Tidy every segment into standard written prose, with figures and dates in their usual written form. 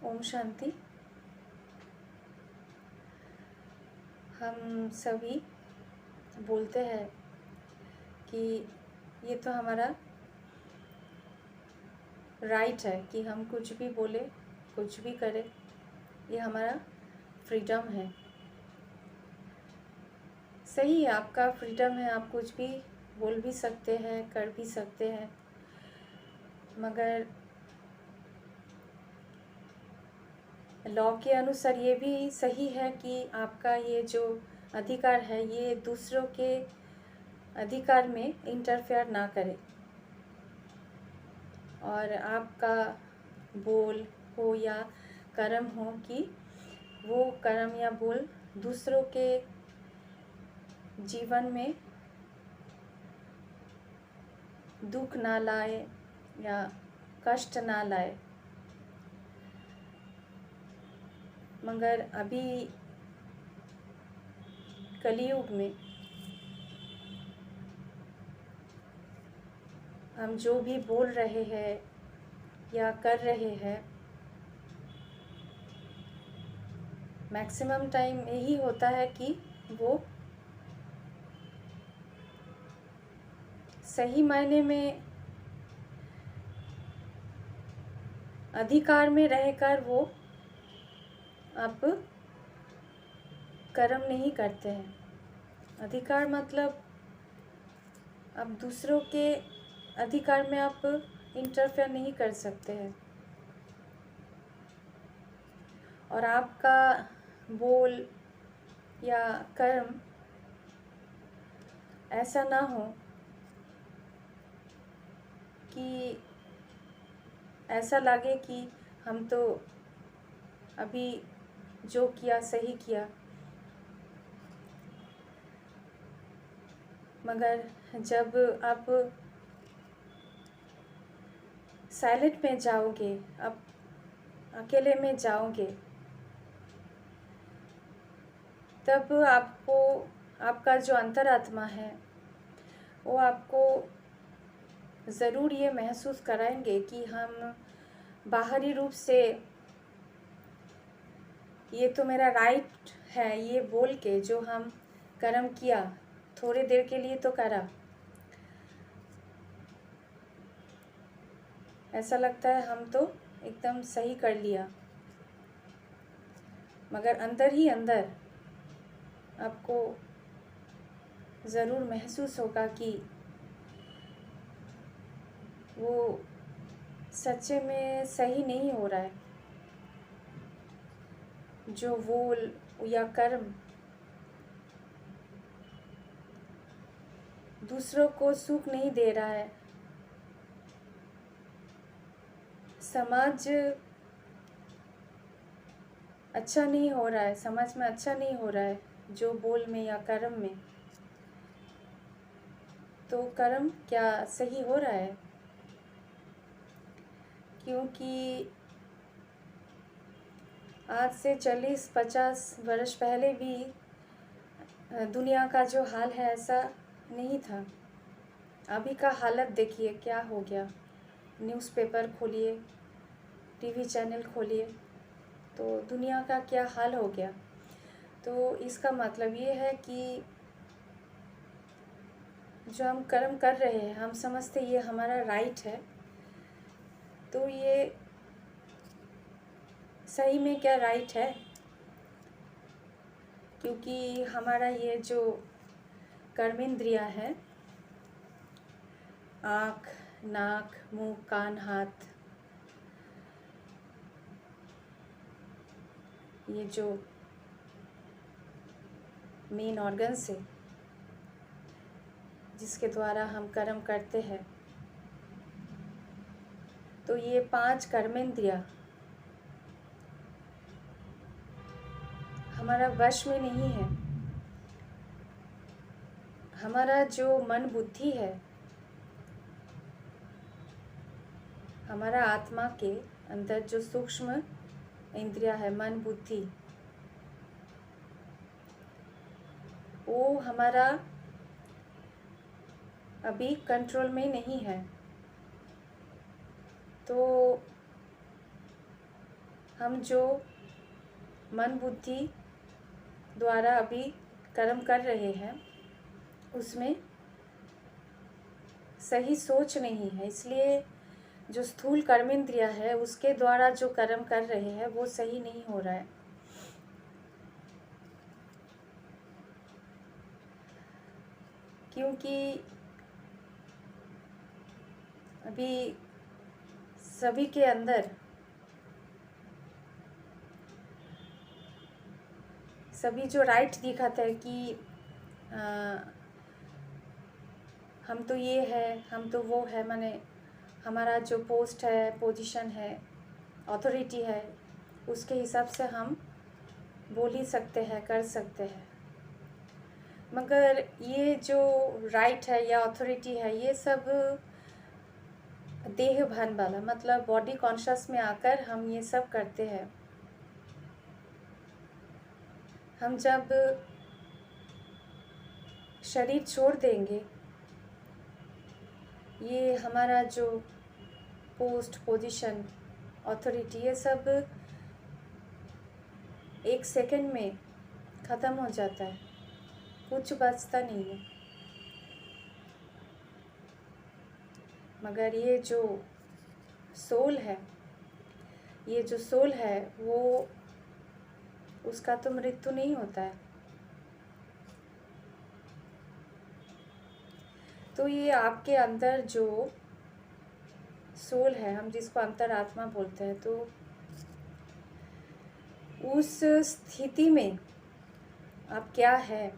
ओम शांति। हम सभी बोलते हैं कि ये तो हमारा राइट है कि हम कुछ भी बोले, कुछ भी करें, ये हमारा फ्रीडम है। सही है, आपका फ्रीडम है, आप कुछ भी बोल भी सकते हैं, कर भी सकते हैं, मगर लॉ के अनुसार ये भी सही है कि आपका ये जो अधिकार है ये दूसरों के अधिकार में इंटरफेयर ना करे, और आपका बोल हो या कर्म हो कि वो कर्म या बोल दूसरों के जीवन में दुख ना लाए या कष्ट ना लाए। मगर अभी कलयुग में हम जो भी बोल रहे हैं या कर रहे हैं, मैक्सिमम टाइम यही होता है कि वो सही मायने में अधिकार में रहकर वो आप कर्म नहीं करते हैं। अधिकार मतलब आप दूसरों के अधिकार में आप इंटरफेयर नहीं कर सकते हैं, और आपका बोल या कर्म ऐसा ना हो कि ऐसा लगे कि हम तो अभी जो किया सही किया, मगर जब आप साइलेंट में जाओगे, आप अकेले में जाओगे, तब आपको आपका जो अंतरात्मा है वो आपको ज़रूर ये महसूस कराएंगे कि हम बाहरी रूप से ये तो मेरा राइट है ये बोल के जो हम कर्म किया, थोड़ी देर के लिए तो करा, ऐसा लगता है हम तो एकदम सही कर लिया, मगर अंदर ही अंदर आपको ज़रूर महसूस होगा कि वो सच्चे में सही नहीं हो रहा है। जो बोल या कर्म दूसरों को सुख नहीं दे रहा है, समाज अच्छा नहीं हो रहा है, समाज में अच्छा नहीं हो रहा है जो बोल में या कर्म में, तो कर्म क्या सही हो रहा है? क्योंकि आज से 40-50 वर्ष पहले भी दुनिया का जो हाल है ऐसा नहीं था। अभी का हालत देखिए क्या हो गया। न्यूज़पेपर खोलिए, टीवी चैनल खोलिए, तो दुनिया का क्या हाल हो गया। तो इसका मतलब ये है कि जो हम कर्म कर रहे हैं, हम समझते ये हमारा राइट है, तो ये सही में क्या राइट है? क्योंकि हमारा ये जो कर्मेंद्रियां है, आँख, नाक, मुंह, कान, हाथ, ये जो मेन ऑर्गन्स है जिसके द्वारा हम कर्म करते हैं, तो ये 5 कर्मेंद्रियां हमारा वश में नहीं है। हमारा जो मन बुद्धि है, हमारा आत्मा के अंदर जो सूक्ष्म इंद्रिया है, मन बुद्धि, वो हमारा अभी कंट्रोल में नहीं है। तो हम जो मन बुद्धि द्वारा अभी कर्म कर रहे हैं उसमें सही सोच नहीं है, इसलिए जो स्थूल कर्मेंद्रिय है उसके द्वारा जो कर्म कर रहे हैं वो सही नहीं हो रहा है। क्योंकि अभी सभी के अंदर सभी जो राइट दिखाता है कि हम तो ये है, हम तो वो है, माने हमारा जो पोस्ट है, पोजीशन है, अथॉरिटी है, उसके हिसाब से हम बोल ही सकते हैं, कर सकते हैं। मगर ये जो राइट है या अथॉरिटी है ये सब देह भान वाला, मतलब बॉडी कॉन्शियस में आकर हम ये सब करते हैं। हम जब शरीर छोड़ देंगे, ये हमारा जो पोस्ट, पोजीशन, अथॉरिटी ये सब 1 सेकंड में ख़त्म हो जाता है, कुछ बचता नहीं है। मगर ये जो सोल है, ये जो सोल है वो, उसका तो मृत्यु नहीं होता है। तो ये आपके अंदर जो सोल है, हम जिसको अंतरात्मा बोलते हैं, तो उस स्थिति में आप क्या है,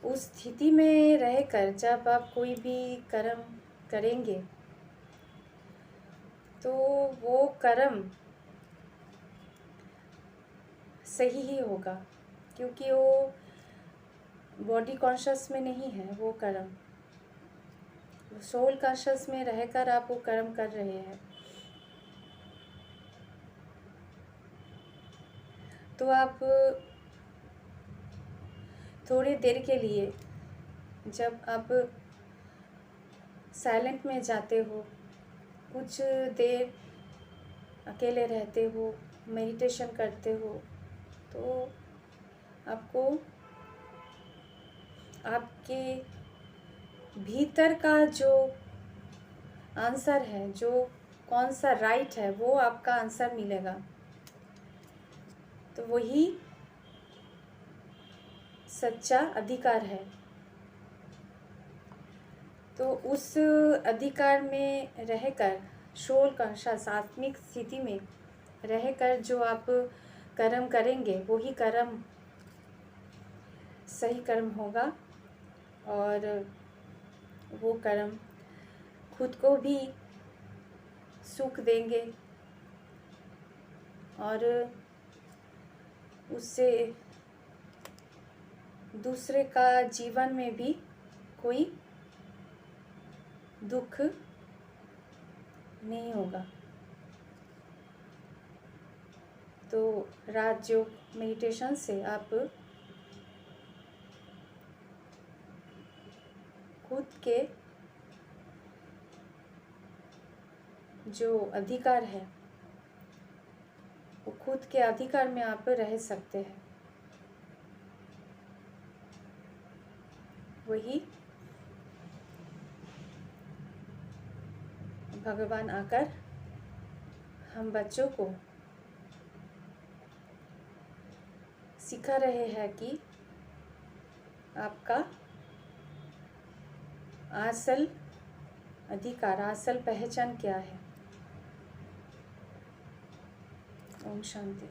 उस स्थिति में रहकर जब आप कोई भी कर्म करेंगे तो वो कर्म सही ही होगा, क्योंकि वो बॉडी कॉन्शियस में नहीं है वो कर्म, सोल कॉन्शियस में रहकर आप वो कर्म कर रहे हैं। तो आप थोड़ी देर के लिए जब आप साइलेंट में जाते हो, कुछ देर अकेले रहते हो, मेडिटेशन करते हो, तो आपको आपके भीतर का जो आंसर है, जो कौन सा राइट है, वो आपका आंसर मिलेगा। तो वही सच्चा अधिकार है। तो उस अधिकार में रहकर, सोल कॉन्शियस आत्मिक स्थिति में रहकर जो आप कर्म करेंगे वही कर्म सही कर्म होगा, और वो कर्म खुद को भी सुख देंगे और उससे दूसरे का जीवन में भी कोई दुख नहीं होगा। तो राजयोग मेडिटेशन से आप खुद के जो अधिकार है, वो खुद के अधिकार में आप रह सकते हैं। वही भगवान आकर हम बच्चों को सिखा रहे हैं कि आपका असल अधिकार, असल पहचान क्या है। ओम शांति।